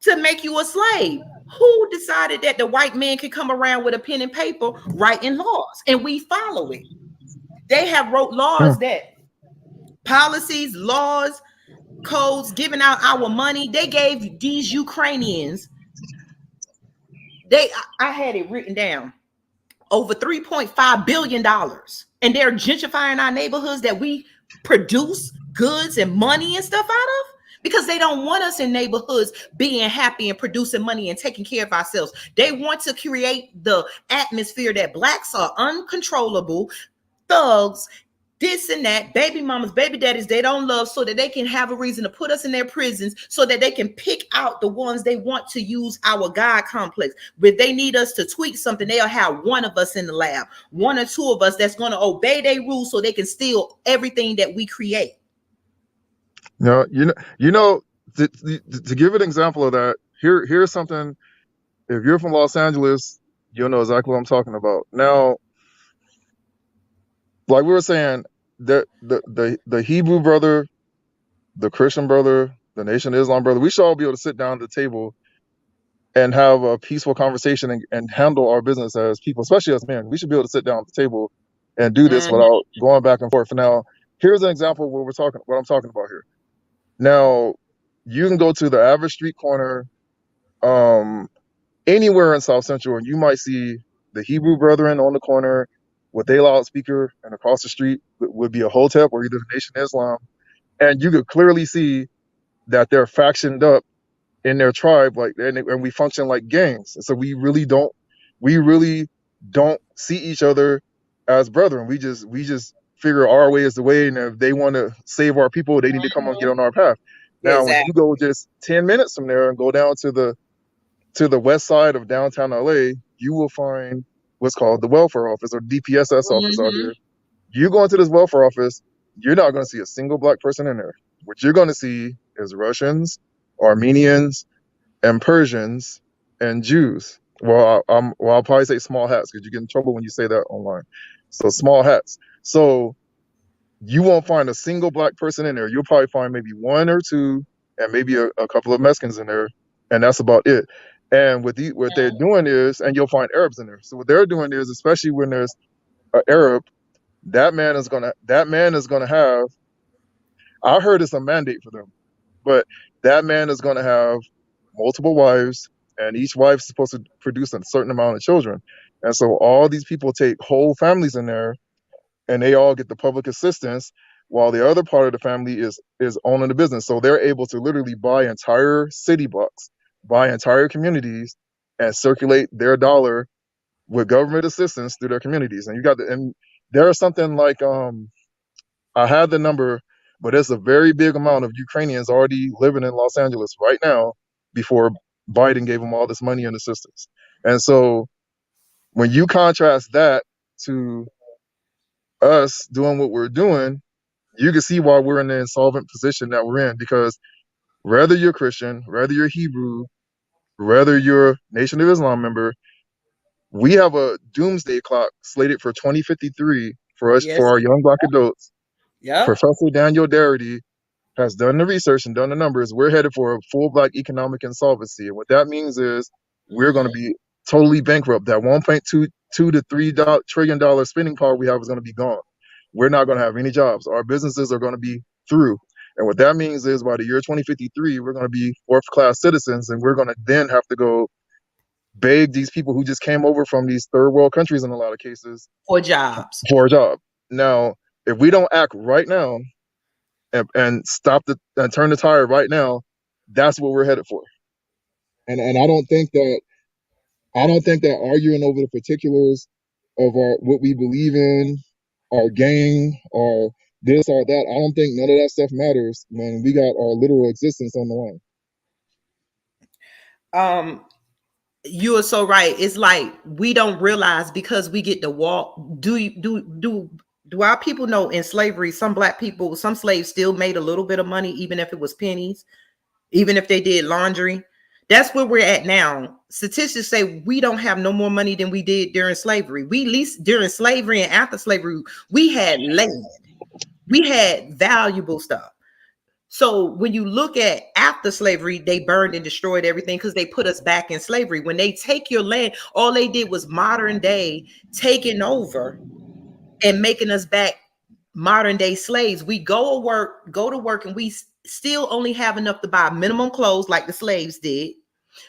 to make you a slave. Who decided that the white man could come around with a pen and paper writing laws and we follow it? They have wrote laws that policies, laws, codes, giving out our money. They gave these Ukrainians, I had it written down, over $3.5 billion. And they're gentrifying our neighborhoods that we produce goods and money and stuff out of, because they don't want us in neighborhoods being happy and producing money and taking care of ourselves. They want to create the atmosphere that blacks are uncontrollable, thugs, this and that, baby mamas, baby daddies they don't love, so that they can have a reason to put us in their prisons, so that they can pick out the ones they want to use our God complex. But they need us to tweak something, they'll have one of us in the lab, one or two of us that's going to obey their rules so they can steal everything that we create. No, to give an example of that, here's something. If you're from Los Angeles, you'll know exactly what I'm talking about. Now, like we were saying, the Hebrew brother, the Christian brother, the Nation of Islam brother, we should all be able to sit down at the table and have a peaceful conversation and handle our business as people, especially as men. We should be able to sit down at the table and do this without going back and forth. Now, here's an example of what I'm talking about here. Now, you can go to the average street corner, anywhere in South Central, and you might see the Hebrew brethren on the corner with their loudspeaker, and across the street would be a Hotep or either the Nation of Islam, and you could clearly see that they're factioned up in their tribe, like, and we function like gangs. So we really don't see each other as brethren. We just figure our way is the way, and if they want to save our people, they need to come and get on our path. Now, when you go just 10 minutes from there and go down to the west side of downtown LA, you will find what's called the welfare office, or DPSS office out here. You go into this welfare office, you're not going to see a single black person in there. What you're going to see is Russians, Armenians, and Persians, and Jews. Well, I'll probably say small hats, because you get in trouble when you say that online. So small hats. So you won't find a single black person in there. You'll probably find maybe one or two, and maybe a couple of Mexicans in there, and that's about it. And what they're doing is, and you'll find Arabs in there. So what they're doing is, especially when there's an Arab, that man is gonna have. I heard it's a mandate for them, but that man is gonna have multiple wives, and each wife's supposed to produce a certain amount of children. And so all these people take whole families in there, and they all get the public assistance, while the other part of the family is owning the business. So they're able to literally buy entire city blocks, buy entire communities, and circulate their dollar with government assistance through their communities. And there's something like, I had the number, but it's a very big amount of Ukrainians already living in Los Angeles right now before Biden gave them all this money and assistance. And so when you contrast that to us doing what we're doing, you can see why we're in the insolvent position that we're in, because whether you're Christian, whether you're Hebrew, whether you're Nation of Islam member, we have a doomsday clock slated for 2053 for us, for our young black adults. Professor Daniel Darity has done the research and done the numbers. We're headed for a full black economic insolvency. And what that means is we're going to be totally bankrupt. That $1.22 to $3 trillion spending power we have is going to be gone. We're not going to have any jobs. Our businesses are going to be through. And what that means is by the year 2053, we're going to be fourth class citizens, and we're going to then have to go beg these people who just came over from these third world countries in a lot of cases for jobs. For a job. Now, if we don't act right now and and turn the tire right now, that's what we're headed for. And I don't think that arguing over the particulars of what we believe in, our gang, or this or that, I don't think none of that stuff matters when we got our literal existence on the line. Um, you are so right. It's like we don't realize because we get to walk. Do our people know in slavery, some black people, some slaves still made a little bit of money, even if it was pennies, even if they did laundry. That's where we're at now. Statistics say we don't have no more money than we did during slavery. We, at least during slavery and after slavery, we had land. We had valuable stuff. So when you look at after slavery, they burned and destroyed everything because they put us back in slavery. When they take your land, all they did was modern day taking over and making us back modern day slaves. We go to work, and we still only have enough to buy minimum clothes like the slaves did,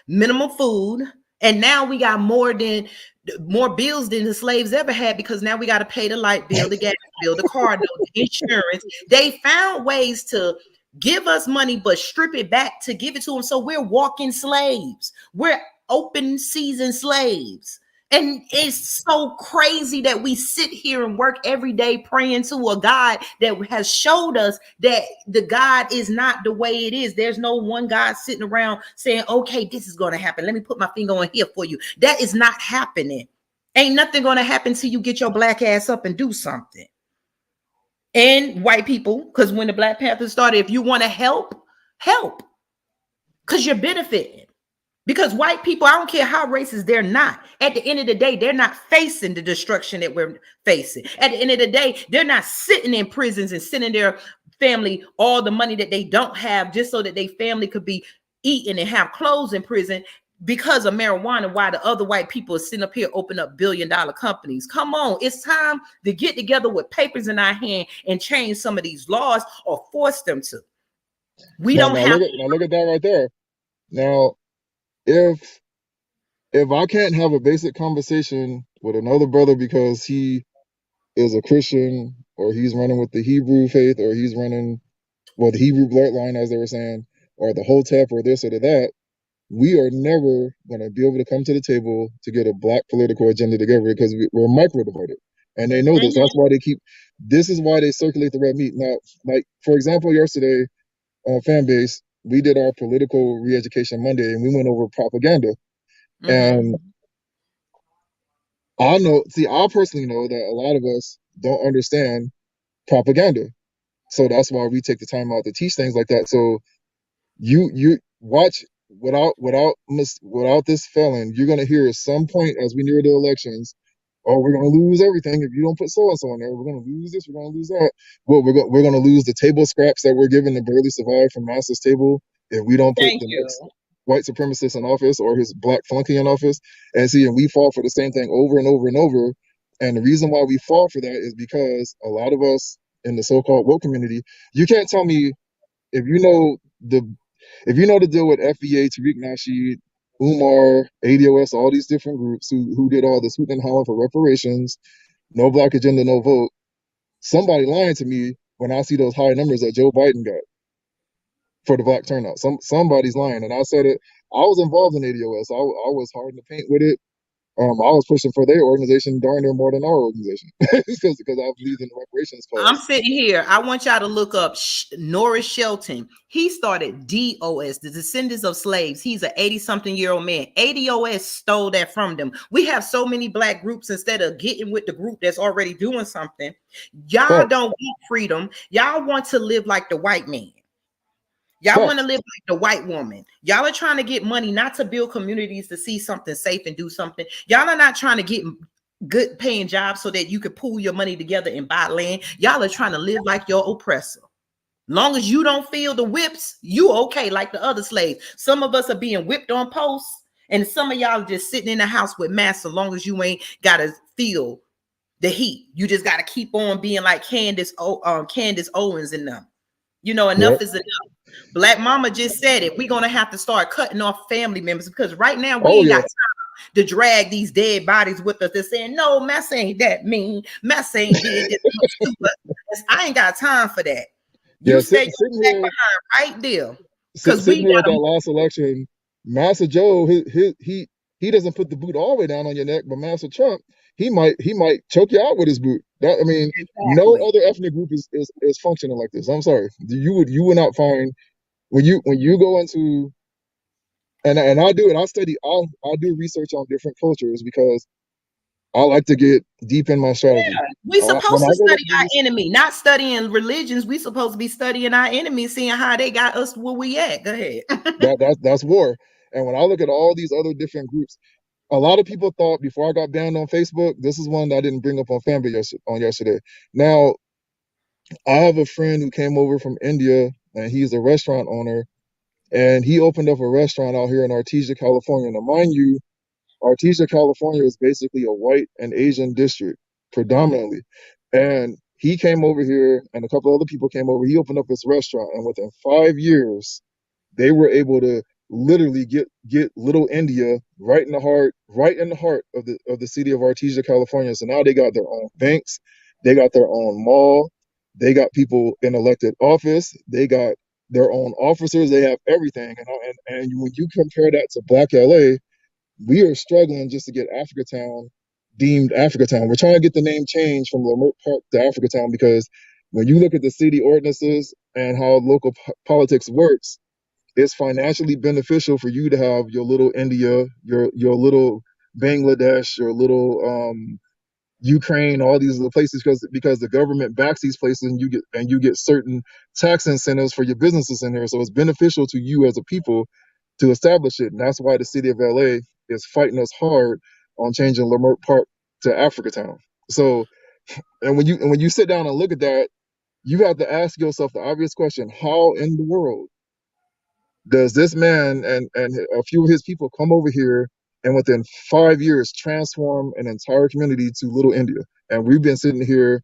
minimum food, and now we got more bills than the slaves ever had because now we got to pay the light bill, the gas bill, the car note, the insurance. They found ways to give us money but strip it back to give it to them. So we're walking slaves. We're open season slaves. And it's so crazy that we sit here and work every day praying to a God that has showed us that the God is not the way it is. There's no one God sitting around saying, okay, this is going to happen. Let me put my finger on here for you. That is not happening. Ain't nothing going to happen till you get your black ass up and do something. And white people, because when the Black Panthers started, if you want to help, because you're benefiting. Because white people, I don't care how racist they're not. At the end of the day, they're not facing the destruction that we're facing. At the end of the day, they're not sitting in prisons and sending their family all the money that they don't have just so that their family could be eating and have clothes in prison because of marijuana, while the other white people are sitting up here open up billion-dollar companies. Come on, it's time to get together with papers in our hand and change some of these laws or force them to. We don't have. Look at that right there. Now, if I can't have a basic conversation with another brother because he is a Christian or he's running with the Hebrew faith or he's running, well, the Hebrew bloodline, as they were saying, or the Hotep or this or that, we are never going to be able to come to the table to get a black political agenda together because we're micro divided. And they know this. That's why this is why they circulate the red meat. Now, like, for example, yesterday on Fanbase, we did our political re-education Monday and we went over propaganda. And I personally know that a lot of us don't understand propaganda. So that's why we take the time out to teach things like that. So you watch without this failing, you're gonna hear at some point as we near the elections, oh, we're gonna lose everything if you don't put so and so in there. We're gonna lose this. We're gonna lose that. Well, we're gonna lose the table scraps that we're given to barely survive from Master's table if we don't put the next white supremacist in office or his black flunky in office. And we fall for the same thing over and over and over. And the reason why we fall for that is because a lot of us in the so-called woke community, you can't tell me if you know the deal with FBA, Tariq Nasheed, Umar, ADOS, all these different groups who did all this hooting and hollering for reparations, no black agenda, no vote. Somebody lying to me when I see those high numbers that Joe Biden got for the black turnout. Somebody's lying, and I said it. I was involved in ADOS. I was hard in the paint with it. I was pushing for their organization darn near more than our organization because I believe in the reparations cause. I'm sitting here. I want y'all to look up Norris Shelton. He started DOS, the Descendants of Slaves. He's an 80-something-year-old man. ADOS stole that from them. We have so many black groups instead of getting with the group that's already doing something. Y'all don't want freedom. Y'all want to live like the white man. Y'all want to live like the white woman. Y'all are trying to get money, not to build communities to see something safe and do something. Y'all are not trying to get good paying jobs so that you could pool your money together and buy land. Y'all are trying to live like your oppressor. Long as you don't feel the whips, you okay, like the other slaves. Some of us are being whipped on posts, and some of y'all are just sitting in the house with masks. So long as you ain't got to feel the heat, you just got to keep on being like Candace Owens and them. Enough is enough. Black Mama just said it. We're going to have to start cutting off family members because right now we ain't got time to drag these dead bodies with us. They're saying, no, Mass ain't that mean. Mass ain't did this much to us. I ain't got time for that. You stay behind right there. Because sitting here at that last election, Master Joe, he doesn't put the boot all the way down on your neck, but Master Trump, he might choke you out with his boot. No other ethnic group is functioning like this. I'm sorry. You would not find when you go into And I do it. I do research on different cultures because I like to get deep in my strategy. We When supposed to I go to study our these, enemy, not studying religions. We supposed to be studying our enemy, seeing how they got us where we at. Go ahead. that's war. And when I look at all these other different groups, a lot of people thought before I got banned on Facebook, this is one that I didn't bring up on Fanbase on yesterday. Now, I have a friend who came over from India, and he's a restaurant owner, and he opened up a restaurant out here in Artesia, California. Now, mind you, Artesia, California is basically a white and Asian district predominantly. And he came over here and a couple other people came over. He opened up this restaurant, and within 5 years, they were able to literally get Little India right in the heart of the city of Artesia, California. So now they got their own banks, they got their own mall, they got people in elected office, they got their own officers, they have everything. And when you compare that to Black LA, we are struggling just to get Africatown deemed Africatown. We're trying to get the name changed from Leimert Park to Africatown because when you look at the city ordinances and how local politics works, it's financially beneficial for you to have your little India, your little Bangladesh, your little Ukraine, all these little places because the government backs these places and you get certain tax incentives for your businesses in here. So it's beneficial to you as a people to establish it. And that's why the city of LA is fighting us hard on changing Leimert Park to Africatown. So and when you sit down and look at that, you have to ask yourself the obvious question: how in the world does this man and a few of his people come over here and within 5 years transform an entire community to Little India? And we've been sitting here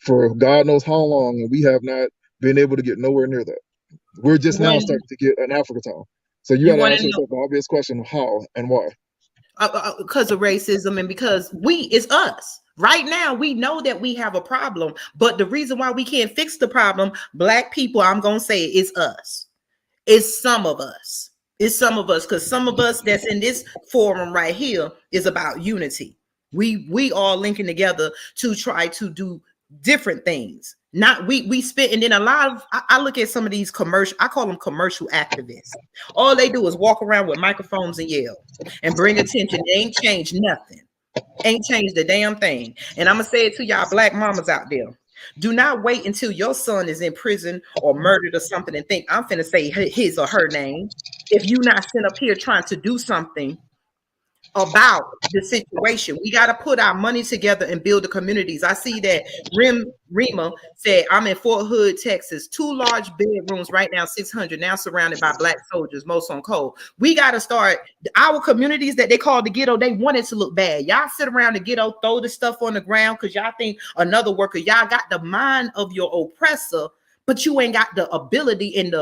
for God knows how long, and we have not been able to get nowhere near that. We're just now When starting to get an Africatown. So you you got to want ask to know, yourself the obvious question: how and why? because of racism and because it's us. Right now, we know that we have a problem, but the reason why we can't fix the problem, Black people, I'm gonna say, is us. It's some of us. It's some of us, because some of us that's in this forum right here is about unity. We all linking together to try to do different things. Not we spit, and then a lot of I look at some of these commercial, I call them commercial activists. All they do is walk around with microphones and yell and bring attention. They ain't changed nothing. Ain't changed a damn thing. And I'm gonna say it to y'all Black mamas out there. Do not wait until your son is in prison or murdered or something and think I'm finna say his or her name. If you not sitting up here trying to do something about the situation, we got to put our money together and build the communities. I see that Rima said, I'm in Fort Hood, Texas, 2 large bedrooms right now, 600, now surrounded by Black soldiers, most on coal. We got to start our communities that they call the ghetto. They want it to look bad. Y'all sit around the ghetto, throw the stuff on the ground because y'all think another worker, y'all got the mind of your oppressor, but you ain't got the ability and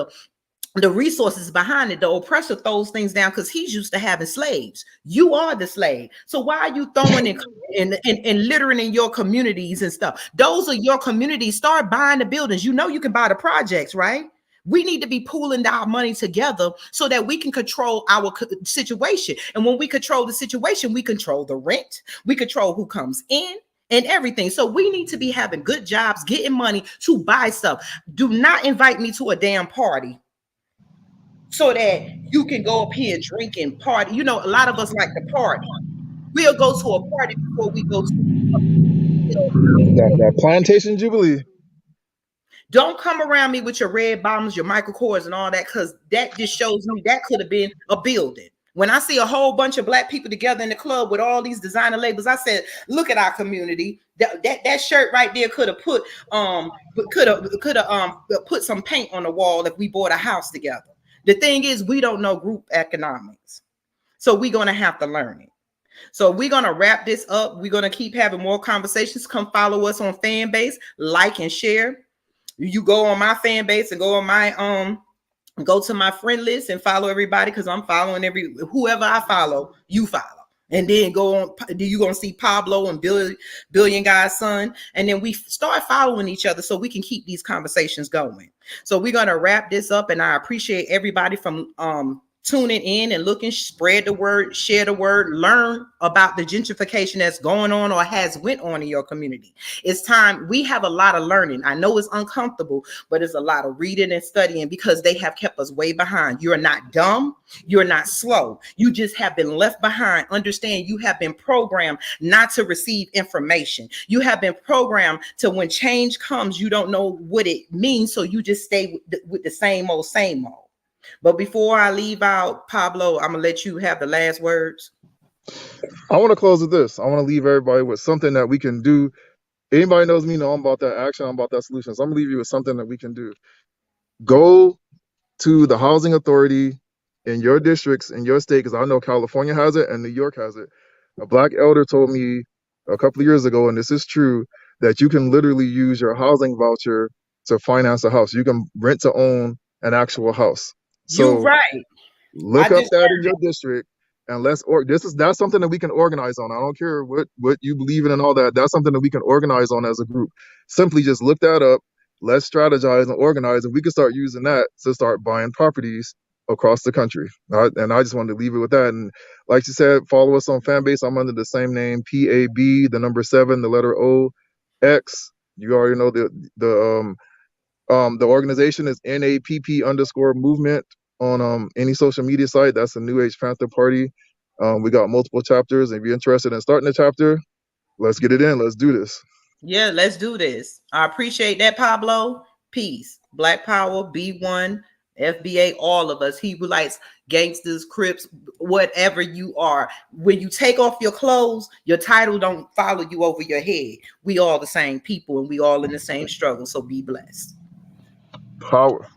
the resources behind it. The oppressor throws things down because he's used to having slaves. You are the slave. So why are you throwing and littering in your communities and stuff? Those are your communities. Start buying the buildings. You know you can buy the projects, right? We need to be pooling our money together so that we can control our situation. And when we control the situation, we control the rent. We control who comes in and everything. So we need to be having good jobs, getting money to buy stuff. Do not invite me to a damn party so that you can go up here and drink and party. You know, a lot of us like to party. We'll go to a party before we go to That plantation jubilee. Don't come around me with your red bottoms, your Michael Kors, and all that, because that just shows me that could have been a building. When I see a whole bunch of Black people together in the club with all these designer labels, I said, look at our community. That shirt right there could have put put some paint on the wall if we bought a house together. The thing is, we don't know group economics. So we're going to have to learn it. So we're going to wrap this up. We're going to keep having more conversations. Come follow us on Fanbase, like and share. You go on my fan base and go on my go to my friend list and follow everybody, because I'm following whoever I follow, you follow. And then go on, you're going to see Pablo and Billion Guy's son. And then we start following each other so we can keep these conversations going. So we're going to wrap this up, and I appreciate everybody from tuning in and looking, spread the word, share the word, learn about the gentrification that's going on or has went on in your community. It's time. We have a lot of learning. I know it's uncomfortable, but it's a lot of reading and studying because they have kept us way behind. You're not dumb. You're not slow. You just have been left behind. Understand, you have been programmed not to receive information. You have been programmed to, when change comes, you don't know what it means. So you just stay with the same old, same old. But before I leave out, Pablo, I'm gonna let you have the last words. I want to close with this. I want to leave everybody with something that we can do. Anybody knows me know I'm about that action, I'm about that solution. So I'm gonna leave you with something that we can do. Go to the housing authority in your districts, in your state, because I know California has it and New York has it. A Black elder told me a couple of years ago, and this is true, that you can literally use your housing voucher to finance a house. You can rent to own an actual house. You So right. look up that in your district, and that's something that we can organize on. I don't care what you believe in and all that. That's something that we can organize on as a group. Simply just look that up. Let's strategize and organize, and we can start using that to start buying properties across the country. And I just wanted to leave it with that. And like you said, follow us on Fanbase. I'm under the same name, PAB, the number 7, the letter O, X. You already know the organization is NAPP_movement on any social media site. That's the New Age Panther Party. We got multiple chapters. If you're interested in starting a chapter, let's get it in. Let's do this. Yeah, let's do this. I appreciate that, Pablo. Peace. Black Power, B1, FBA, all of us, Hebrewites, gangsters, Crips, whatever you are. When you take off your clothes, your title don't follow you over your head. We all the same people and we all in the same struggle. So be blessed. Power.